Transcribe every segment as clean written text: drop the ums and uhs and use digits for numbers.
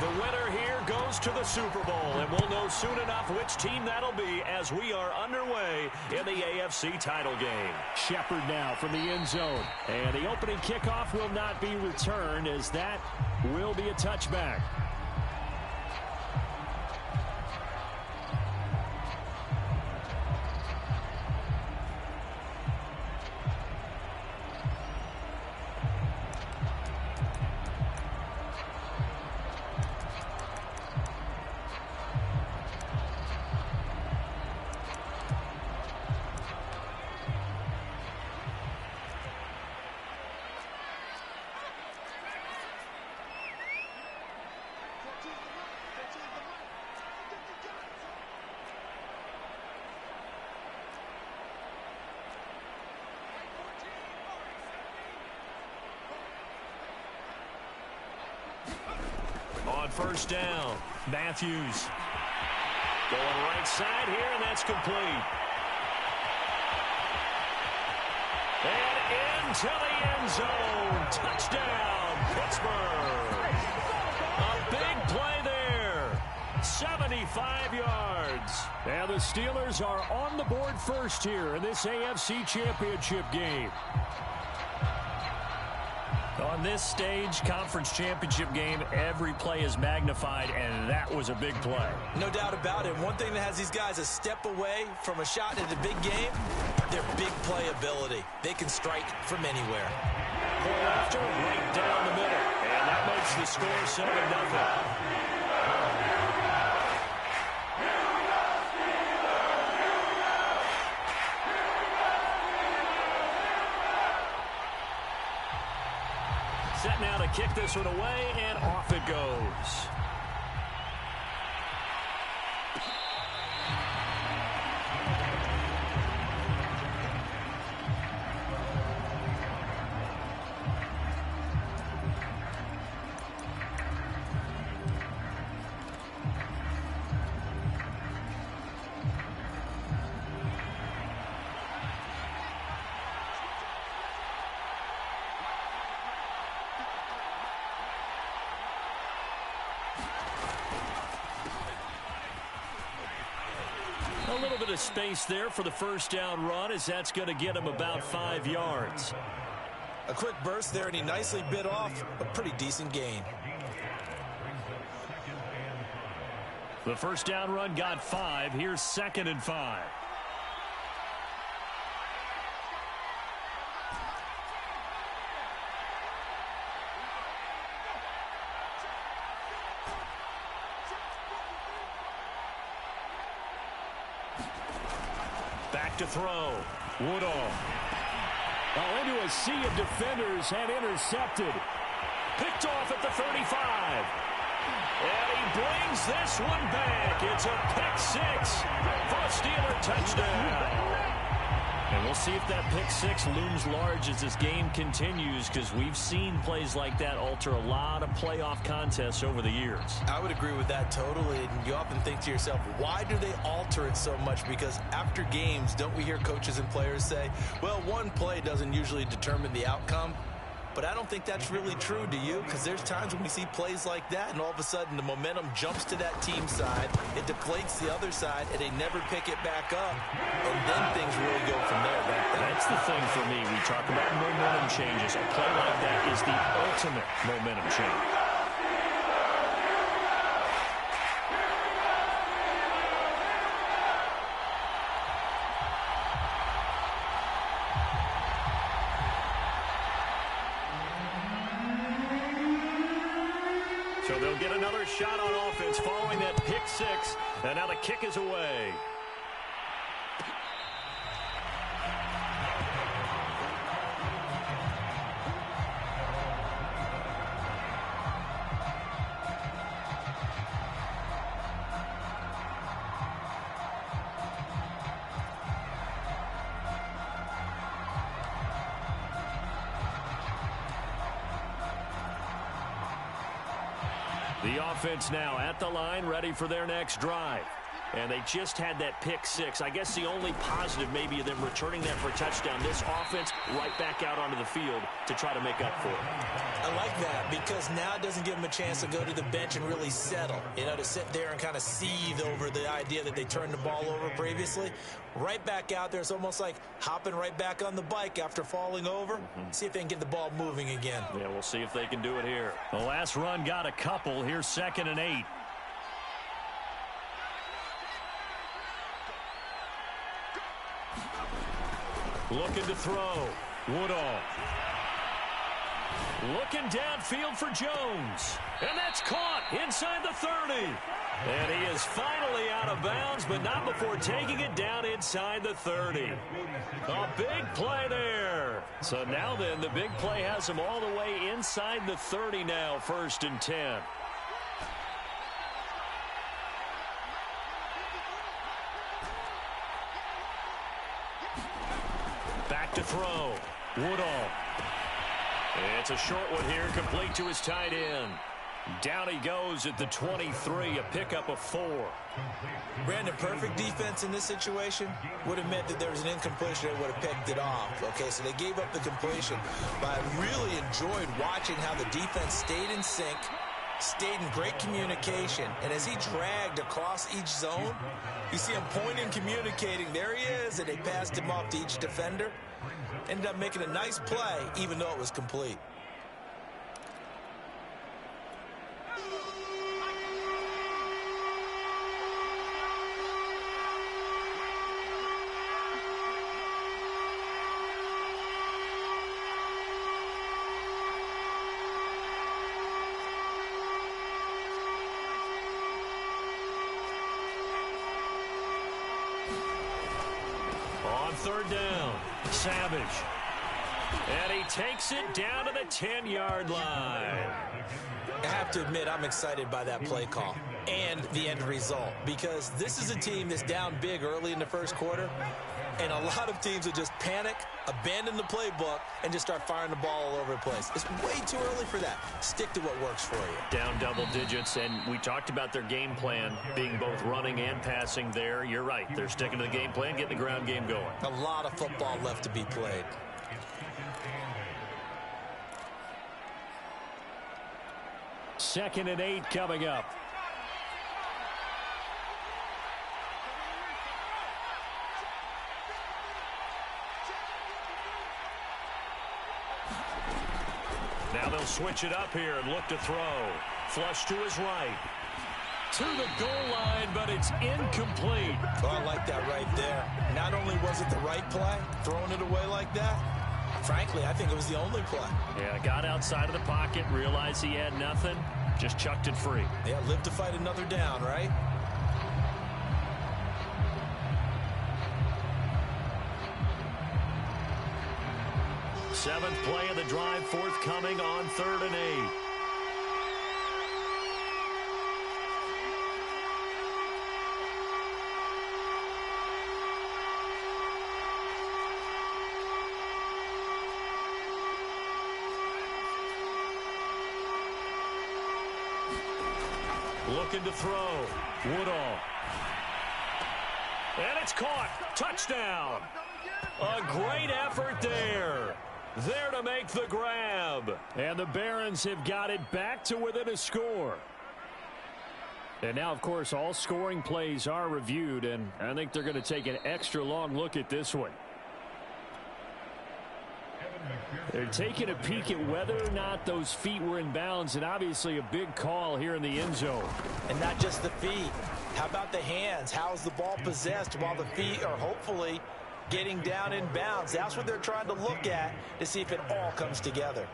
The winner here goes to the Super Bowl, and we'll know soon enough which team that'll be as we are underway in the AFC title game. Shepard now from the end zone. And the opening kickoff will not be returned, as that will be a touchback. On first down, Matthews going right side here, and that's complete. And into the end zone. Touchdown, Pittsburgh. A big play there. 75 yards. And the Steelers are on the board first here in this AFC Championship game. On this stage, conference championship game, every play is magnified, and that was a big play. No doubt about it. One thing that has these guys a step away from a shot at a big game, their big play ability. They can strike from anywhere. Point after, right down the middle. And that makes the score 7-0. Set now to kick this one away, and off it goes. A little bit of space there for the first down run, as that's going to get him about 5 yards. A quick burst there, and he nicely bit off a pretty decent gain. The first down run got 5. Here's 2nd and 5. Back to throw. Woodall. Oh, into a sea of defenders and intercepted. Picked off at the 35. And he brings this one back. It's a pick 6 for a Steeler touchdown. And we'll see if that pick 6 looms large as this game continues, because we've seen plays like that alter a lot of playoff contests over the years. I would agree with that totally. And you often think to yourself, why do they alter it so much? Because after games, don't we hear coaches and players say, well, one play doesn't usually determine the outcome? But I don't think that's really true, do you? Because there's times when we see plays like that, and all of a sudden the momentum jumps to that team side, it deflates the other side, and they never pick it back up, and then things really go from there. That's the thing for me. We talk about momentum changes. A play like that is the ultimate momentum change. So they'll get another shot on offense following that pick 6, and now the kick is away. The offense now at the line, ready for their next drive. And they just had that pick 6. I guess the only positive maybe of them returning that for a touchdown. This offense right back out onto the field to try to make up for it. I like that. because now it doesn't give them a chance to go to the bench and really settle, you know, to sit there and kind of seethe over the idea that they turned the ball over previously. Right back out there, it's almost like hopping right back on the bike after falling over. See if they can get the ball moving again. Yeah, we'll see if they can do it here. The last run got a couple. Here's 2nd and 8. Looking to throw. Woodall. Looking downfield for Jones. And that's caught inside the 30. And he is finally out of bounds, but not before taking it down inside the 30. A big play there. So now then, the big play has him all the way inside the 30 now, 1st and 10. Back to throw. Woodall. It's a short one here, complete to his tight end. Down he goes at the 23, a pickup of 4. Brandon, perfect defense in this situation would have meant that there was an incompletion that would have picked it off. Okay, so they gave up the completion. But I really enjoyed watching how the defense stayed in sync, stayed in great communication. And as he dragged across each zone, you see him pointing, communicating. There he is, and they passed him off to each defender. Ended up making a nice play, even though it was complete. On 3rd down, Savage. And he takes it down to the 10-yard line. I have to admit, I'm excited by that play call and the end result, because this is a team that's down big early in the first quarter, and a lot of teams will just panic, abandon the playbook, and just start firing the ball all over the place. It's way too early for that. Stick to what works for you. Down double digits, and we talked about their game plan being both running and passing there. You're right. They're sticking to the game plan, getting the ground game going. A lot of football left to be played. Second and 8 coming up. Now they'll switch it up here and look to throw. Flush to his right. To the goal line, but it's incomplete. Oh, I like that right there. Not only was it the right play, throwing it away like that, frankly, I think it was the only play. Yeah, got outside of the pocket, realized he had nothing, just chucked it free. Yeah, live to fight another down, right? Seventh play of the drive, forthcoming on 3rd and 8. Looking to throw. Woodall. And it's caught. Touchdown. A great effort there. There to make the grab. And the Barons have got it back to within a score. And now, of course, all scoring plays are reviewed, and I think they're going to take an extra long look at this one. They're taking a peek at whether or not those feet were in bounds, and obviously a big call here in the end zone. And not just the feet. How about the hands? How's the ball possessed while the feet are hopefully getting down in bounds? That's what they're trying to look at to see if it all comes together.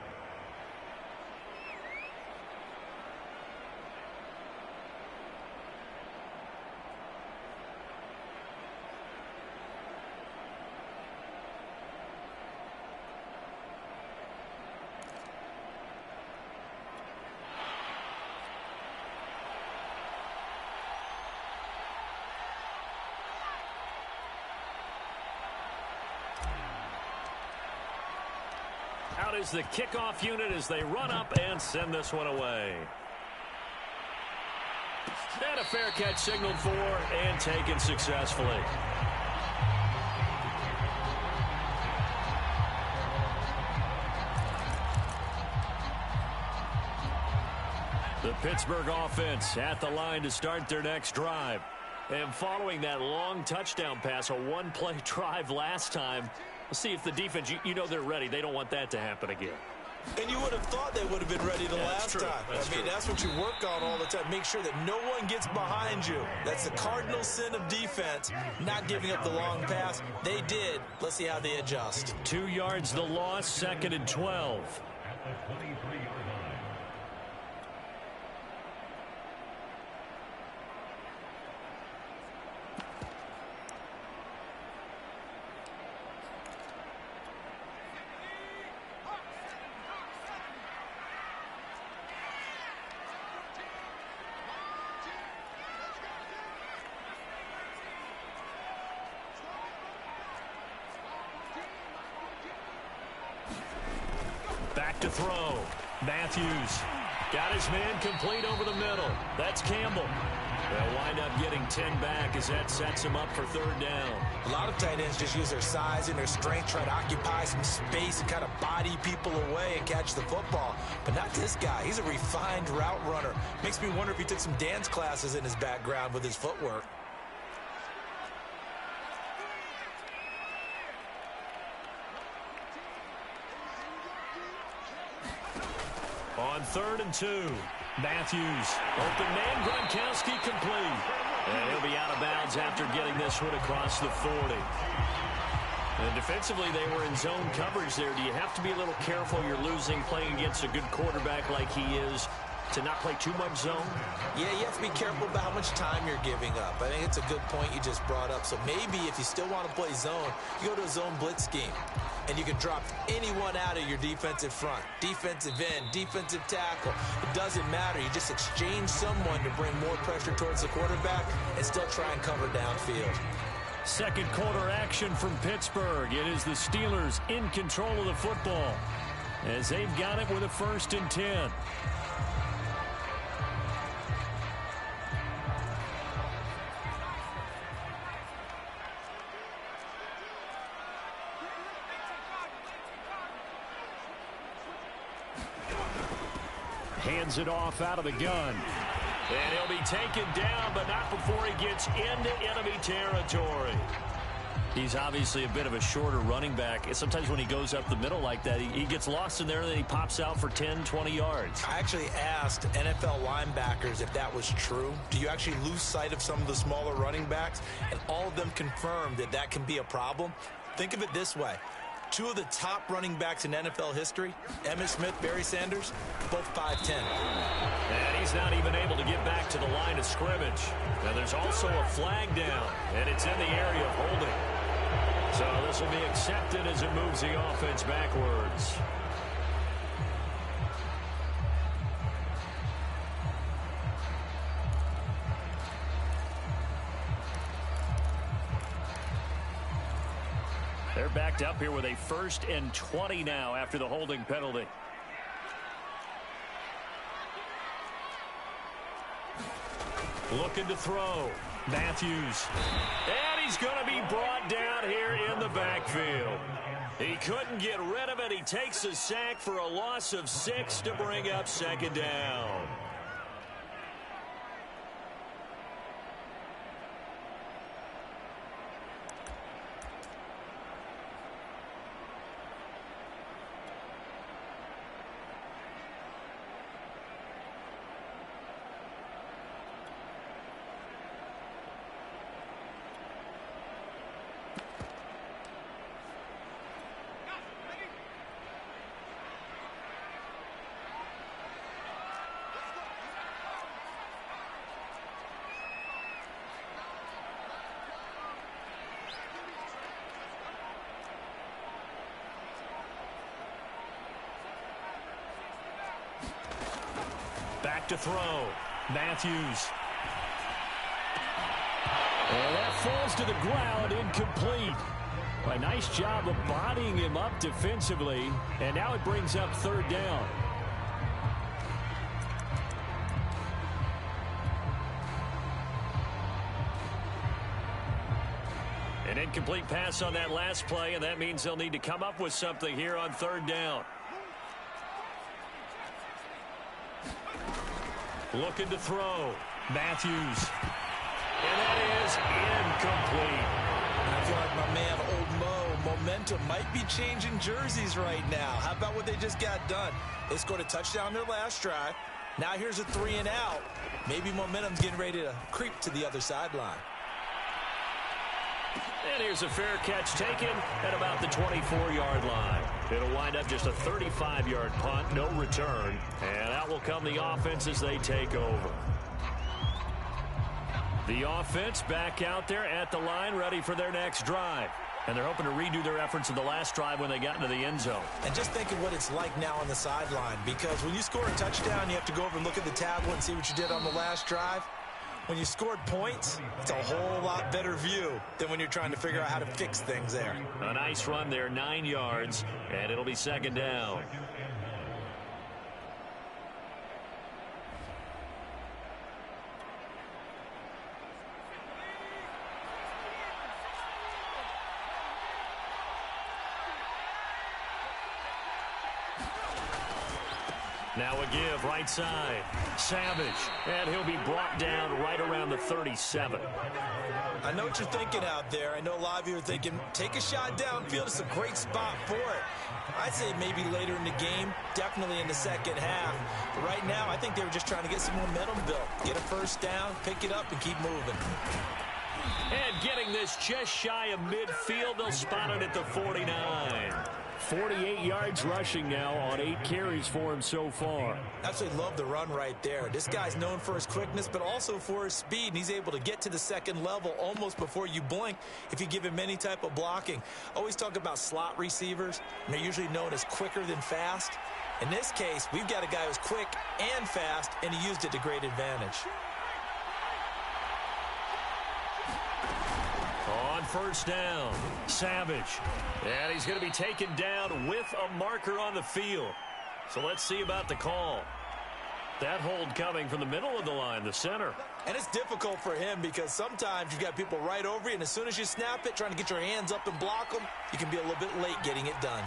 Out is the kickoff unit as they run up and send this one away. And a fair catch signaled for and taken successfully. The Pittsburgh offense at the line to start their next drive. And following that long touchdown pass, a one-play drive last time, we'll see if the defense, you know they're ready. They don't want that to happen again. And you would have thought they would have been ready the last time. I mean, that's what you work on all the time. Make sure that no one gets behind you. That's the cardinal sin of defense, not giving up the long pass. They did. Let's see how they adjust. 2 yards the loss, 2nd and 12. Back to throw. Matthews got his man complete over the middle. That's Campbell. They'll wind up getting 10 back as that sets him up for 3rd down. A lot of tight ends just use their size and their strength, try to occupy some space and kind of body people away and catch the football. But not this guy. He's a refined route runner. Makes me wonder if he took some dance classes in his background with his footwork. On 3rd and 2, Matthews. Open man, Gronkowski complete. And he'll be out of bounds after getting this one across the 40. And defensively, they were in zone coverage there. Do you have to be a little careful? You're losing playing against a good quarterback like he is to not play too much zone? Yeah, you have to be careful about how much time you're giving up. I think it's a good point you just brought up. So maybe if you still want to play zone, you go to a zone blitz scheme. And you can drop anyone out of your defensive front. Defensive end, defensive tackle. It doesn't matter. You just exchange someone to bring more pressure towards the quarterback and still try and cover downfield. Second quarter action from Pittsburgh. It is the Steelers in control of the football as they've got it with a 1st and 10. Hands it off out of the gun. And he'll be taken down, but not before he gets into enemy territory. He's obviously a bit of a shorter running back. Sometimes when he goes up the middle like that, he gets lost in there, and then he pops out for 10, 20 yards. I actually asked NFL linebackers if that was true. Do you actually lose sight of some of the smaller running backs? And all of them confirmed that that can be a problem. Think of it this way. 2 of the top running backs in NFL history, Emmitt Smith, Barry Sanders, both 5'10". And he's not even able to get back to the line of scrimmage. Now there's also a flag down, and it's in the area of holding. So this will be accepted as it moves the offense backwards. They're backed up here with a 1st and 20 now after the holding penalty. Looking to throw. Matthews. And he's going to be brought down here in the backfield. He couldn't get rid of it. He takes a sack for a loss of 6 to bring up 2nd down. Back to throw. Matthews. And that falls to the ground, incomplete. A nice job of bodying him up defensively, and now it brings up 3rd down. An incomplete pass on that last play, and that means they'll need to come up with something here on 3rd down. Looking to throw. Matthews. And that is incomplete. I feel like my man, Old Mo, momentum might be changing jerseys right now. How about what they just got done? They scored a touchdown their last drive. Now here's a 3 and out. Maybe momentum's getting ready to creep to the other sideline. And here's a fair catch taken at about the 24-yard line. It'll wind up just a 35-yard punt, no return. And out will come the offense as they take over. The offense back out there at the line, ready for their next drive. And they're hoping to redo their efforts in the last drive when they got into the end zone. And just think of what it's like now on the sideline, because when you score a touchdown, you have to go over and look at the tablet and see what you did on the last drive. When you scored points, it's a whole lot better view than when you're trying to figure out how to fix things there. A nice run there, 9 yards, and it'll be second down. Now a give, right side. Savage, and he'll be brought down right around the 37. I know what you're thinking out there. I know a lot of you are thinking, take a shot downfield. It's a great spot for it. I'd say maybe later in the game, definitely in the second half. But right now, I think they were just trying to get some momentum built. Get a first down, pick it up, and keep moving. And getting this just shy of midfield, they'll spot it at the 49. 48 yards rushing now on 8 carries for him so far. Absolutely love the run right there. This guy's known for his quickness, but also for his speed. And he's able to get to the second level almost before you blink if you give him any type of blocking. Always talk about slot receivers, and they're usually known as quicker than fast. In this case, we've got a guy who's quick and fast, and he used it to great advantage. On first down, Savage. And he's going to be taken down with a marker on the field. So let's see about the call. That hold coming from the middle of the line, the center. And it's difficult for him because sometimes you've got people right over you, and as soon as you snap it, trying to get your hands up and block them, you can be a little bit late getting it done.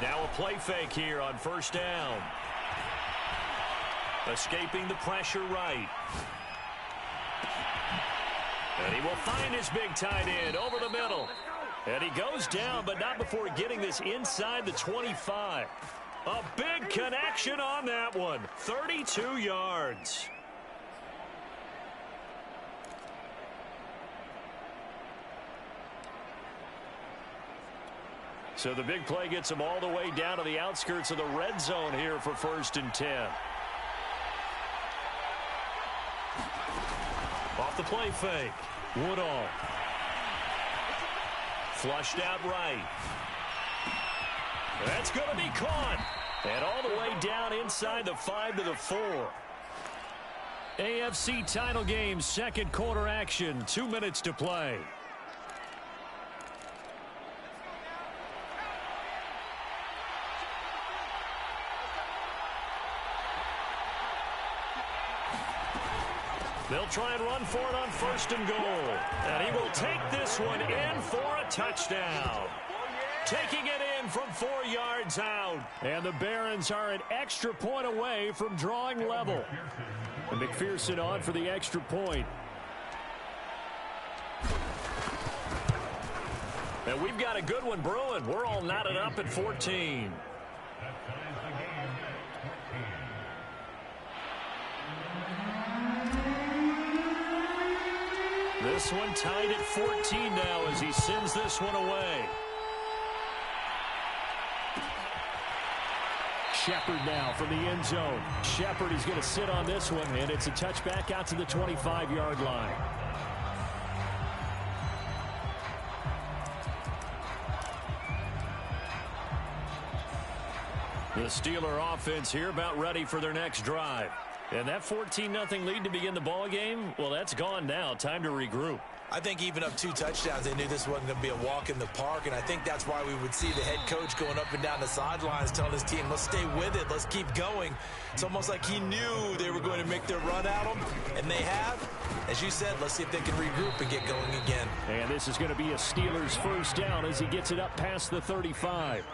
Now a play fake here on first down. Escaping the pressure right. And he will find his big tight end over the middle. And he goes down, but not before getting this inside the 25. A big connection on that one. 32 yards. So the big play gets him all the way down to the outskirts of the red zone here for 1st and 10. Off the play fake. Woodall. Flushed out right. That's going to be caught. And all the way down inside the 5 to the 4. AFC title game, second quarter action. 2 minutes to play. They'll try and run for it on 1st and goal. And he will take this one in for a touchdown. Taking it in from 4 yards out. And the Barons are an extra point away from drawing level. And McPherson on for the extra point. And we've got a good one brewing. We're all knotted up at 14. This one tied at 14 now as he sends this one away. Shepard now from the end zone. Shepard is going to sit on this one, and it's a touchback out to the 25-yard line. The Steeler offense here about ready for their next drive. And that 14-0 lead to begin the ball game, well, that's gone now. Time to regroup. I think even up 2 touchdowns, they knew this wasn't going to be a walk in the park, and I think that's why we would see the head coach going up and down the sidelines telling his team, let's stay with it, let's keep going. It's almost like he knew they were going to make their run at him, and they have. As you said, let's see if they can regroup and get going again. And this is going to be a Steelers first down as he gets it up past the 35.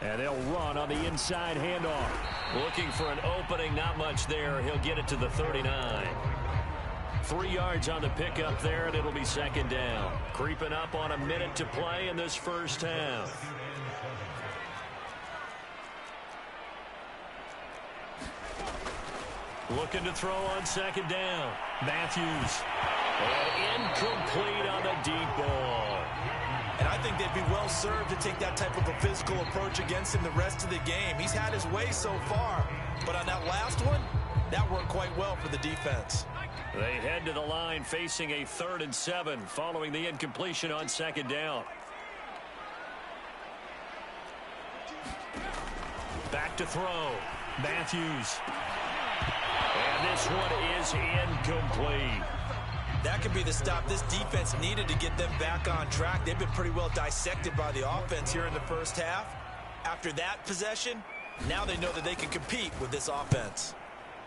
And they'll run on the inside handoff. Looking for an opening, not much there. He'll get it to the 39. 3 yards on the pickup there, and it'll be second down. Creeping up on a minute to play in this first half. Looking to throw on second down. Matthews. And incomplete on the deep ball. And I think they'd be well served to take that type of a physical approach against him the rest of the game. He's had his way so far, but on that last one, that worked quite well for the defense. They head to the line facing a 3rd and 7 following the incompletion on second down. Back to throw. Matthews. And this one is incomplete. That could be the stop this defense needed to get them back on track. They've been pretty well dissected by the offense here in the first half. After that possession, now they know that they can compete with this offense.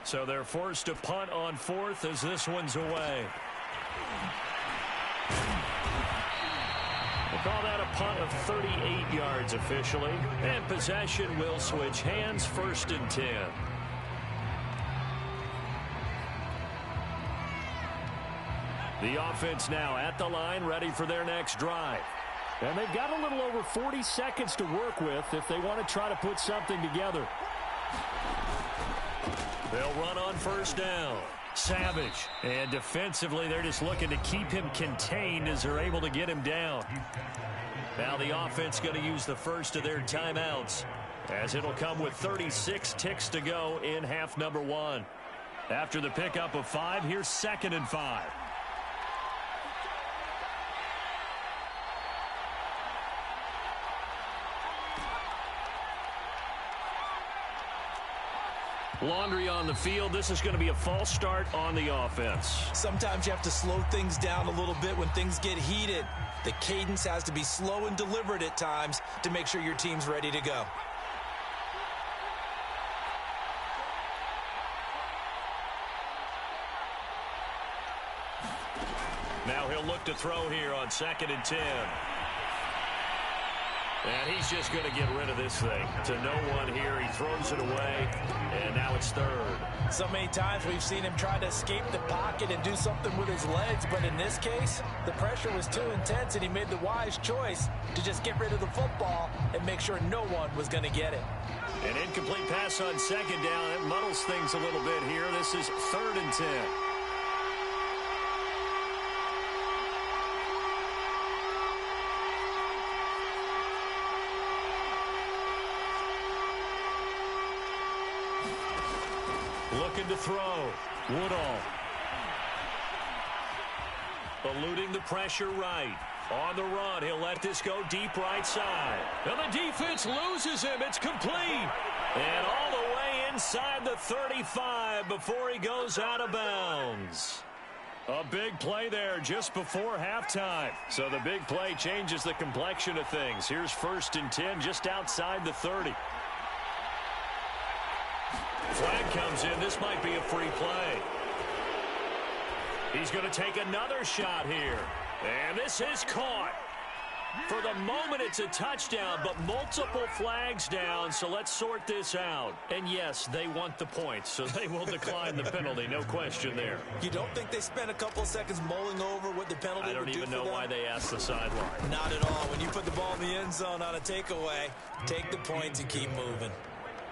So they're forced to punt on 4th as this one's away. We'll call that a punt of 38 yards officially. And possession will switch hands, 1st and 10. The offense now at the line, ready for their next drive. And they've got a little over 40 seconds to work with if they want to try to put something together. They'll run on first down. Savage. And defensively, they're just looking to keep him contained as they're able to get him down. Now the offense going to use the first of their timeouts, as it'll come with 36 ticks to go in half number 1. After the pickup of 5, here's 2nd and 5. Laundry on the field. This is going to be a false start on the offense. Sometimes you have to slow things down a little bit when things get heated. The cadence has to be slow and deliberate at times to make sure your team's ready to go. Now he'll look to throw here on 2nd and 10. And he's just going to get rid of this thing. To no one here. He throws it away. And now it's 3rd. So many times we've seen him try to escape the pocket and do something with his legs. But in this case, the pressure was too intense, and he made the wise choice to just get rid of the football and make sure no one was going to get it. An incomplete pass on second down. It muddles things a little bit here. This is 3rd and 10. Looking to throw. Woodall. Eluding the pressure right. On the run, he'll let this go deep right side. And the defense loses him. It's complete. And all the way inside the 35 before he goes out of bounds. A big play there just before halftime. So the big play changes the complexion of things. Here's 1st and 10 just outside the 30. Flag comes in. This might be a free play. He's going to take another shot here. And this is caught. For the moment, it's a touchdown, but multiple flags down, so let's sort this out. And yes, they want the points, so they will decline the penalty, no question there. You don't think they spent a couple of seconds mulling over what the penalty would do for them? I don't even know why they asked the sideline. Not at all. When you put the ball in the end zone on a takeaway, take the points and keep moving.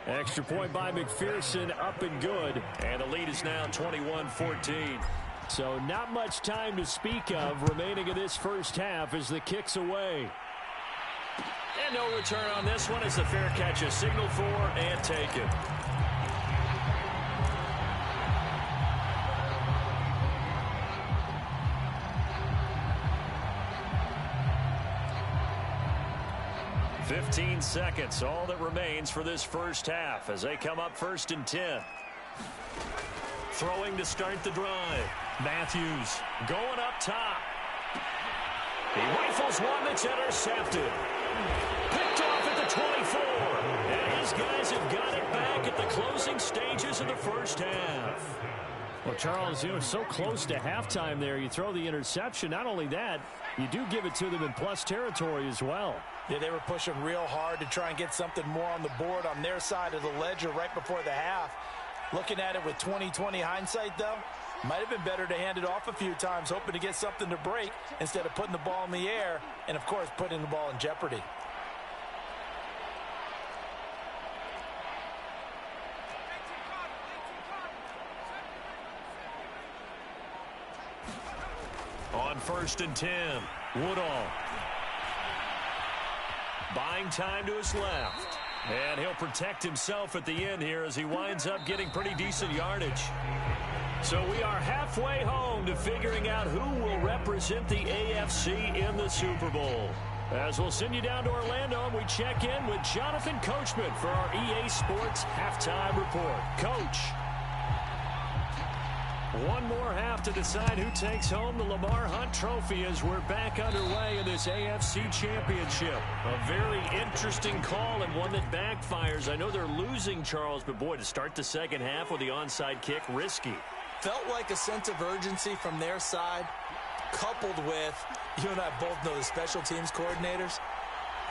Extra point by McPherson, up and good. And the lead is now 21-14. So not much time to speak of remaining in this first half as the kick's away. And no return on this one as the fair catch is signaled for and taken. 15 seconds, all that remains for this first half as they come up 1st and 10. Throwing to start the drive. Matthews going up top. He rifles one that's intercepted. Picked off at the 24. And his guys have got it back at the closing stages of the first half. Well, Charles, so close to halftime there. You throw the interception. Not only that, you do give it to them in plus territory as well. Yeah, they were pushing real hard to try and get something more on the board on their side of the ledger right before the half. Looking at it with 20/20 hindsight, though, might have been better to hand it off a few times, hoping to get something to break instead of putting the ball in the air and, of course, putting the ball in jeopardy. On 1st and 10, Woodall. Buying time to his left. And he'll protect himself at the end here as he winds up getting pretty decent yardage. So we are halfway home to figuring out who will represent the AFC in the Super Bowl. As we'll send you down to Orlando and we check in with Jonathan Coachman for our EA Sports Halftime Report. Coach. One more half to decide who takes home the Lamar Hunt Trophy as we're back underway in this AFC Championship. A very interesting call and one that backfires. I know they're losing, Charles, but boy, to start the second half with the onside kick, risky. Felt like a sense of urgency from their side, coupled with, you and I both know the special teams coordinators.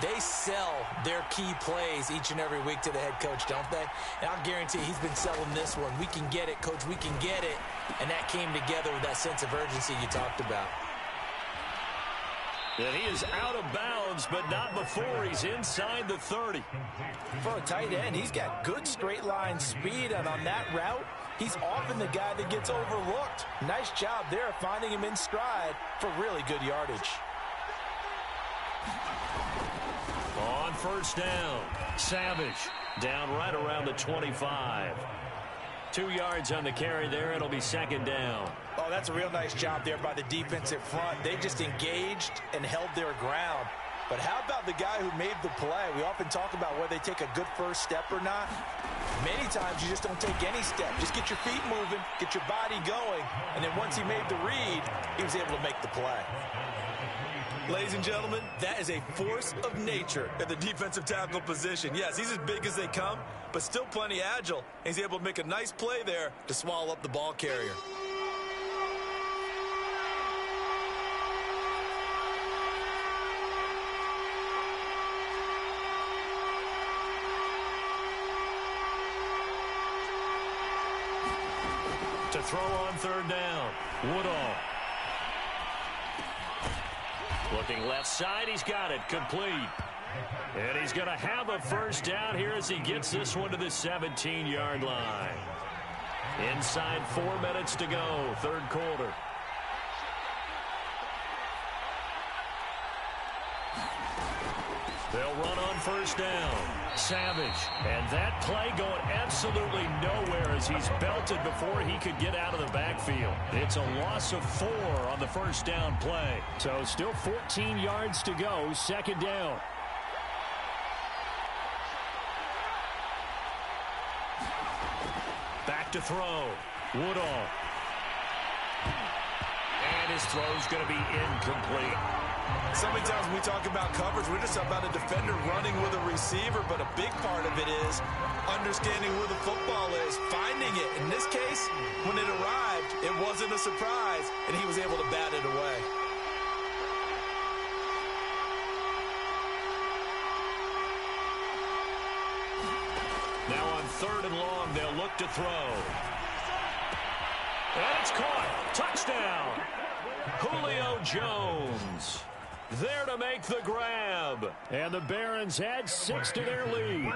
They sell their key plays each and every week to the head coach, don't they? And I'll guarantee he's been selling this one. We can get it, coach, we can get it. And that came together with that sense of urgency you talked about. And he is out of bounds, but not before he's inside the 30. For a tight end, he's got good straight line speed, and on that route, he's often the guy that gets overlooked. Nice job there finding him in stride for really good yardage. On 1st down, Savage down right around the 25. 2 yards on the carry there. It'll be 2nd down. Oh, that's a real nice job there by the defensive front. They just engaged and held their ground. But how about the guy who made the play? We often talk about whether they take a good first step or not. Many times you just don't take any step. Just get your feet moving, get your body going, and then once he made the read, he was able to make the play. Ladies and gentlemen, that is a force of nature at the defensive tackle position. Yes, he's as big as they come, but still plenty agile. And he's able to make a nice play there to swallow up the ball carrier. To throw on 3rd down, Woodall. Looking left side, he's got it, complete. And he's going to have a 1st down here as he gets this one to the 17-yard line. Inside 4 minutes to go, 3rd quarter. They'll run on 1st down. Savage. And that play going absolutely nowhere as he's belted before he could get out of the backfield. It's a loss of 4 on the 1st down play. So still 14 yards to go, 2nd down. Back to throw. Woodall. And his throw's going to be incomplete. So many times when we talk about coverage, we're just about a defender running with a receiver, but a big part of it is understanding where the football is, finding it. In this case, when it arrived, it wasn't a surprise, and he was able to bat it away. Now on 3rd and long, they'll look to throw. And it's caught. Touchdown. Julio Jones there to make the grab. And the Barons add 6 to their lead.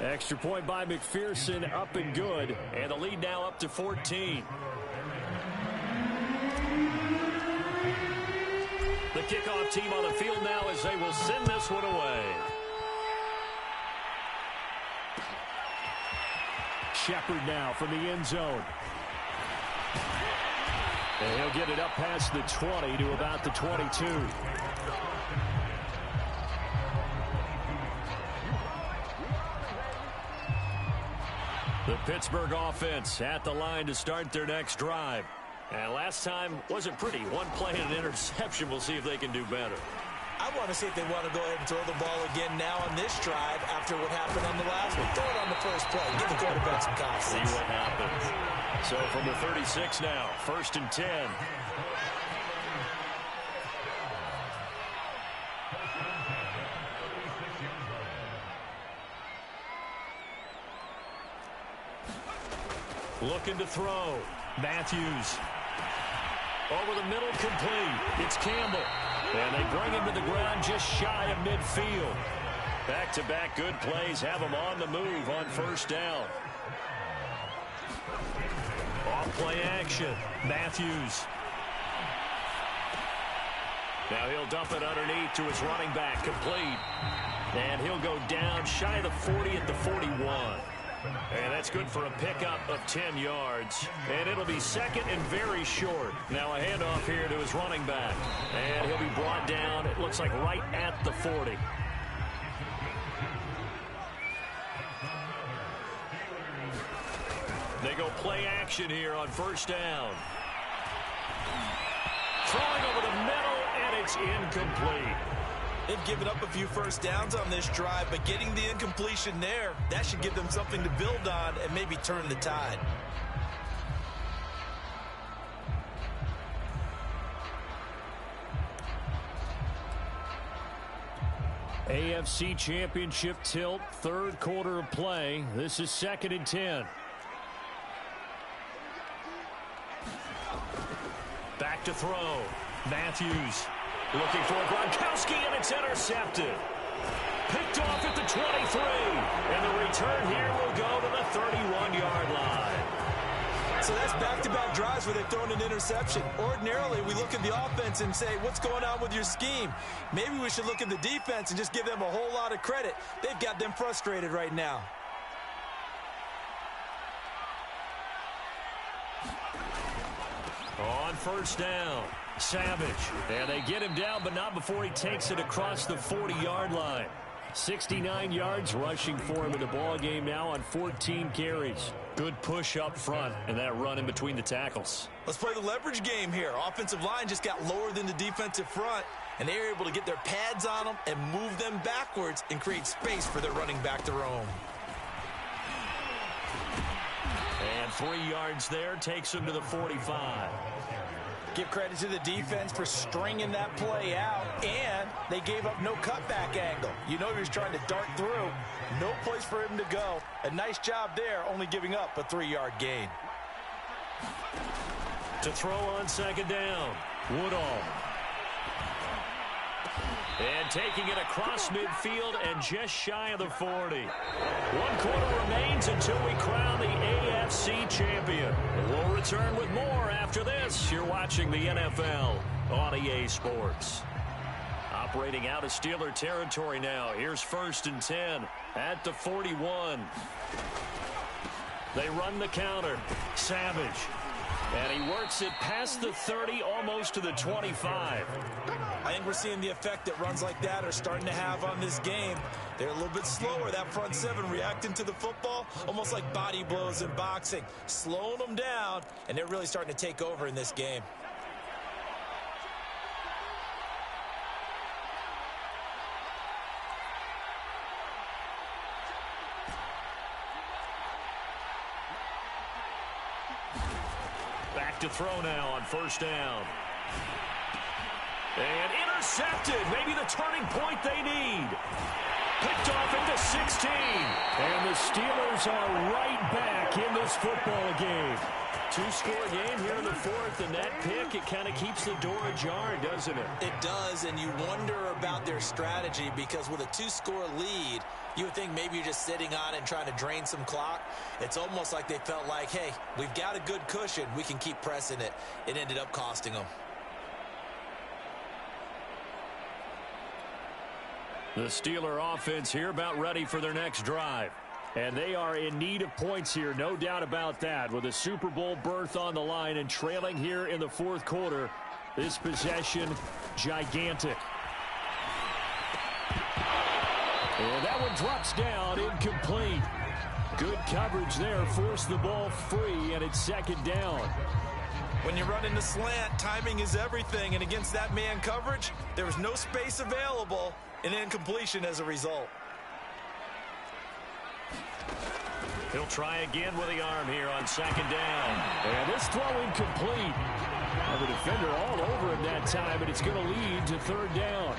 Extra point by McPherson, up and good. And the lead now up to 14. The kickoff team on the field now as they will send this one away. Shepard now from the end zone. And he'll get it up past the 20 to about the 22. The Pittsburgh offense at the line to start their next drive. And last time wasn't pretty. One play and an interception. We'll see if they can do better. I want to see if they want to go ahead and throw the ball again now on this drive after what happened on the last one. Throw it on the first play. Give the quarterback some confidence. See what happens. So from the 36 now, 1st and 10. Looking to throw. Matthews. Over the middle, complete. It's Campbell. And they bring him to the ground just shy of midfield. Back-to-back good plays have him on the move on 1st down. Off-play action. Matthews. Now he'll dump it underneath to his running back, complete. And he'll go down shy of the 40 at the 41. And that's good for a pickup of 10 yards. And it'll be 2nd and very short. Now a handoff here to his running back. And he'll be brought down, it looks like right at the 40. They go play action here on 1st down. Throwing over the middle, and it's incomplete. They've given up a few first downs on this drive, but getting the incompletion there, that should give them something to build on and maybe turn the tide. AFC Championship tilt, 3rd quarter of play. This is 2nd and 10. Back to throw. Matthews. Looking for Gronkowski, and it's intercepted. Picked off at the 23. And the return here will go to the 31-yard line. So that's back-to-back drives where they've thrown an interception. Ordinarily, we look at the offense and say, what's going on with your scheme? Maybe we should look at the defense and just give them a whole lot of credit. They've got them frustrated right now. On 1st down, Savage. And they get him down, but not before he takes it across the 40-yard line. 69 yards rushing for him in the ball game now on 14 carries. Good push up front, and that run in between the tackles. Let's play the leverage game here. Offensive line just got lower than the defensive front, and they were able to get their pads on them and move them backwards and create space for their running back to roam. And 3 yards there takes him to the 45. Give credit to the defense for stringing that play out, and they gave up no cutback angle. You know he was trying to dart through. No place for him to go. A nice job there, only giving up a 3-yard gain. To throw on 2nd down, Woodall. And taking it across midfield and just shy of the 40. 1 quarter remains until we crown the AFC champion. We'll return with more after this. You're watching the NFL on EA Sports. Operating out of Steeler territory now. Here's 1st and 10 at the 41. They run the counter. Savage. And he works it past the 30, almost to the 25. I think we're seeing the effect that runs like that are starting to have on this game. They're a little bit slower, that front 7 reacting to the football, almost like body blows in boxing, slowing them down, and they're really starting to take over in this game. Back to throw now on 1st down. And intercepted. Maybe the turning point they need. Picked off into 16. And the Steelers are right back in this football game. 2-score game here in the 4th, and that pick, it kind of keeps the door ajar, doesn't it? It does, and you wonder about their strategy because with a 2-score lead, you would think maybe you're just sitting on it and trying to drain some clock. It's almost like they felt like, hey, we've got a good cushion. We can keep pressing it. It ended up costing them. The Steeler offense here about ready for their next drive. And they are in need of points here, no doubt about that, with a Super Bowl berth on the line and trailing here in the fourth quarter. This possession, gigantic. And that one drops down, incomplete. Good coverage there, forced the ball free, and it's second down. When you run in the slant, timing is everything, and against that man coverage, there was no space available, and incompletion as a result. He'll try again with the arm here on second down. And this throw incomplete. And the defender all over him that time, and it's going to lead to third down.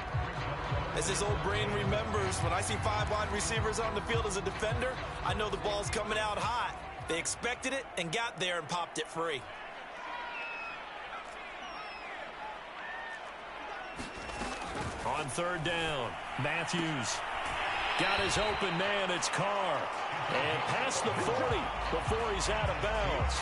As his old brain remembers, when I see 5 wide receivers on the field as a defender, I know the ball's coming out hot. They expected it and got there and popped it free. On third down, Matthews got his open man. It's Carr. And past the 40 before he's out of bounds.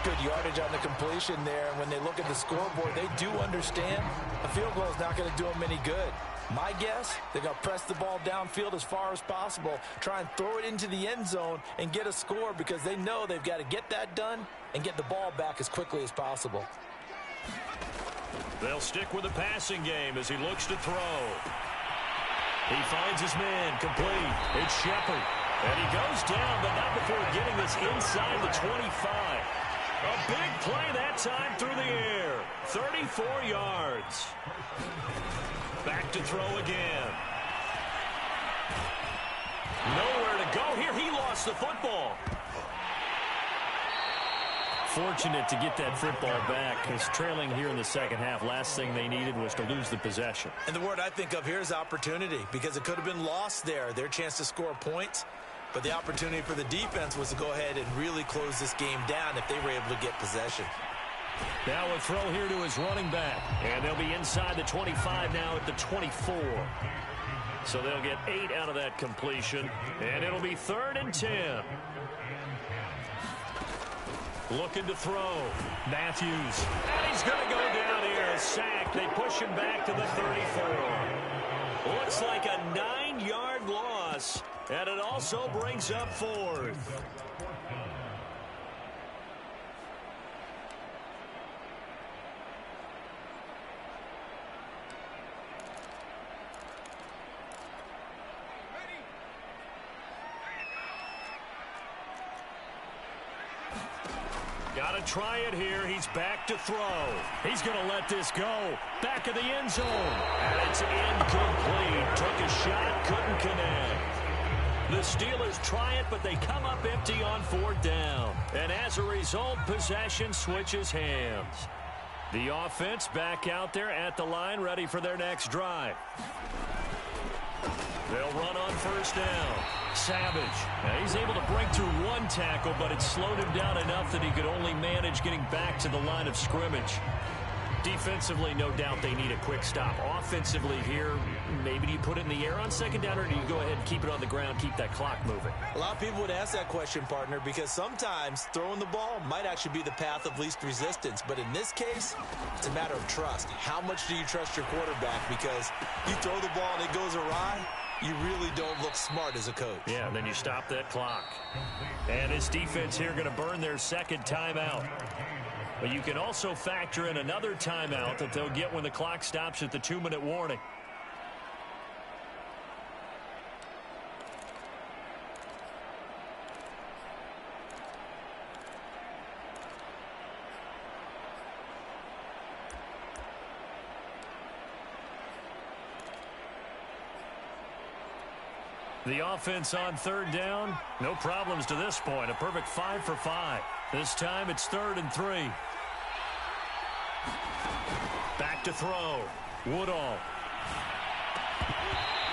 Good yardage on the completion there. And when they look at the scoreboard, they do understand a field goal is not going to do them any good. My guess, they're going to press the ball downfield as far as possible, try and throw it into the end zone and get a score because they know they've got to get that done and get the ball back as quickly as possible. They'll stick with the passing game as he looks to throw. He finds his man, complete. It's Shepard. And he goes down, but not before getting this inside the 25. A big play that time through the air. 34 yards. Back to throw again. Nowhere to go here. He lost the football. Fortunate to get that football back, because trailing here in the second half, last thing they needed was to lose the possession. And the word I think of here is opportunity, because it could have been lost there, their chance to score points. But the opportunity for the defense was to go ahead and really close this game down if they were able to get possession. Now a throw here to his running back. And they'll be inside the 25 now at the 24. So they'll get 8 out of that completion. And it'll be 3rd and 10. Looking to throw. Matthews. And he's going to go down here. A sack. They push him back to the 34. Looks like a 9-yard loss. And it also brings up 4th. Got to try it here. He's back to throw. He's going to let this go. Back of the end zone. And it's incomplete. Took a shot, couldn't connect. The Steelers try it, but they come up empty on 4th down. And as a result, possession switches hands. The offense back out there at the line, ready for their next drive. They'll run on 1st down. Savage. Now he's able to break through 1 tackle, but it slowed him down enough that he could only manage getting back to the line of scrimmage. Defensively, no doubt they need a quick stop. Offensively here, maybe do you put it in the air on 2nd down, or do you go ahead and keep it on the ground, keep that clock moving? A lot of people would ask that question, partner, because sometimes throwing the ball might actually be the path of least resistance. But in this case, it's a matter of trust. How much do you trust your quarterback? Because you throw the ball and it goes awry, you really don't look smart as a coach. Yeah, then you stop that clock. And this defense here going to burn their 2nd timeout. But you can also factor in another timeout that they'll get when the clock stops at the 2-minute warning. The offense on 3rd down, no problems to this point. A perfect 5 for 5. This time it's 3rd and 3. Back to throw. Woodall.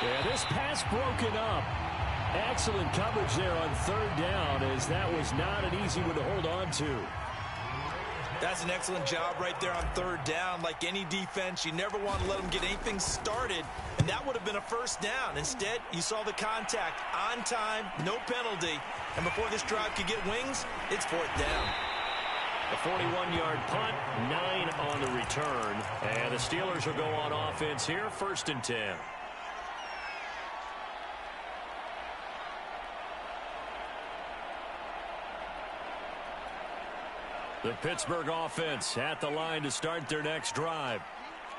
Yeah, this pass broken up. Excellent coverage there on 3rd down, as that was not an easy one to hold on to. That's an excellent job right there on 3rd down. Like any defense, you never want to let them get anything started, and that would have been a 1st down. Instead, you saw the contact on time, no penalty, and before this drive could get wings, it's 4th down. A 41-yard punt, 9 on the return, and the Steelers will go on offense here, 1st and 10. The Pittsburgh offense at the line to start their next drive.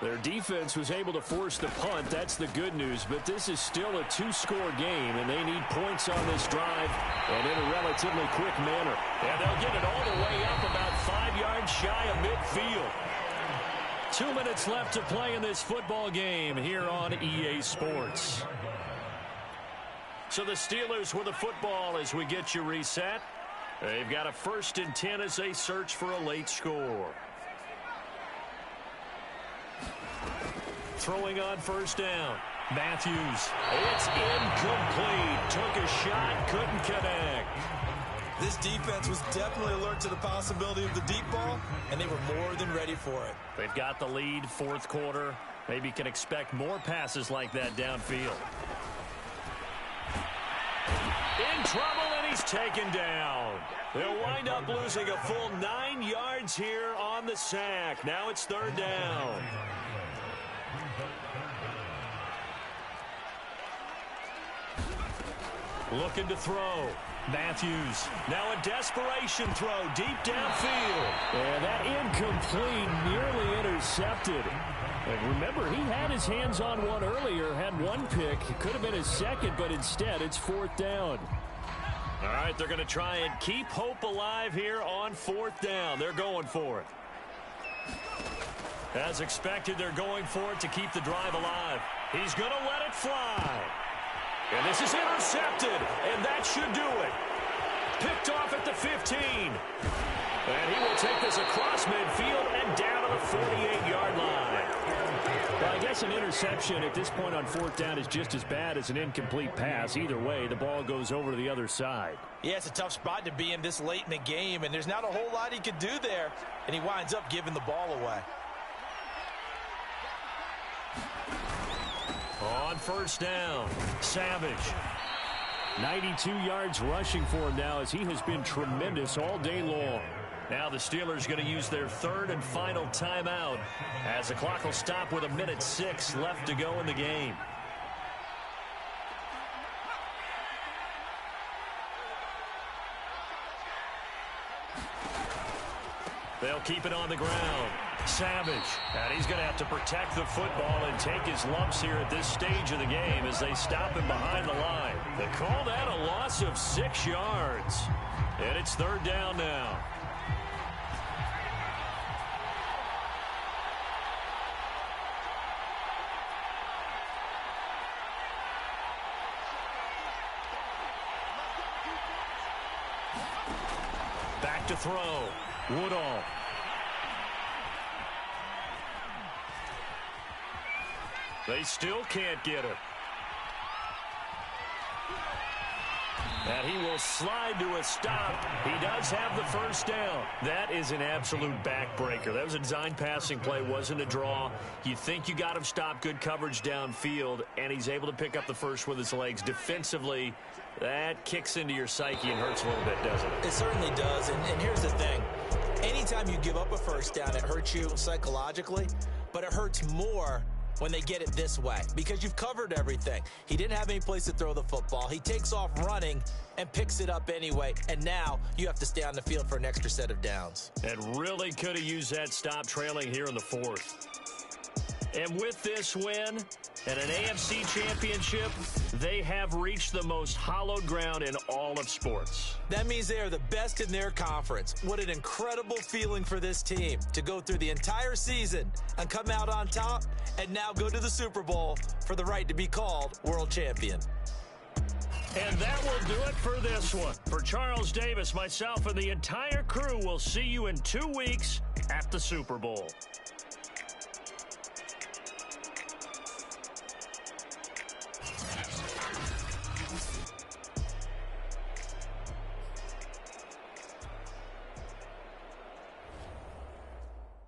Their defense was able to force the punt. That's the good news. But this is still a two-score game, and they need points on this drive and in a relatively quick manner. And they'll get it all the way up about 5 yards shy of midfield. 2 minutes left to play in this football game here on EA Sports. So the Steelers with the football as we get you reset. They've got a 1st and 10 as they search for a late score. Throwing on 1st down. Matthews. It's incomplete. Took a shot, couldn't connect. This defense was definitely alert to the possibility of the deep ball, and they were more than ready for it. They've got the lead, 4th quarter. Maybe can expect more passes like that downfield. In trouble, and he's taken down. They'll wind up losing a full 9 yards here on the sack. Now it's 3rd down. Looking to throw. Matthews. Now a desperation throw deep downfield. And that incomplete, nearly intercepted. And remember, he had his hands on one earlier, had one pick. It could have been his second, but instead it's 4th down. All right, they're going to try and keep hope alive here on 4th down. They're going for it. As expected, they're going for it to keep the drive alive. He's going to let it fly. And this is intercepted, and that should do it. Picked off at the 15. And he will take this across midfield and down to the 48-yard line. Well, I guess an interception at this point on 4th down is just as bad as an incomplete pass. Either way, the ball goes over to the other side. Yeah, it's a tough spot to be in this late in the game, and there's not a whole lot he could do there, and he winds up giving the ball away. On 1st down, Savage. 92 yards rushing for him now as he has been tremendous all day long. Now the Steelers going to use their 3rd and final timeout as the clock will stop with 1:06 left to go in the game. They'll keep it on the ground. Savage. And he's going to have to protect the football and take his lumps here at this stage of the game as they stop him behind the line. They call that a loss of 6 yards. And it's 3rd down now. Back to throw. Woodall. They still can't get it. And he will slide to a stop. He does have the 1st down. That is an absolute backbreaker. That was a design passing play, wasn't a draw. You think you got him stopped, good coverage downfield, and he's able to pick up the first with his legs. Defensively, that kicks into your psyche and hurts a little bit, doesn't it? It certainly does, and here's the thing. Anytime you give up a 1st down, it hurts you psychologically, but it hurts more when they get it this way because you've covered everything. He didn't have any place to throw the football. He takes off running and picks it up anyway, and now you have to stay on the field for an extra set of downs. And really could have used that stop trailing here in the 4th. And with this win and an AFC championship, they have reached the most hallowed ground in all of sports. That means they are the best in their conference. What an incredible feeling for this team to go through the entire season and come out on top and now go to the Super Bowl for the right to be called world champion. And that will do it for this one. For Charles Davis, myself, and the entire crew, we'll see you in 2 weeks at the Super Bowl.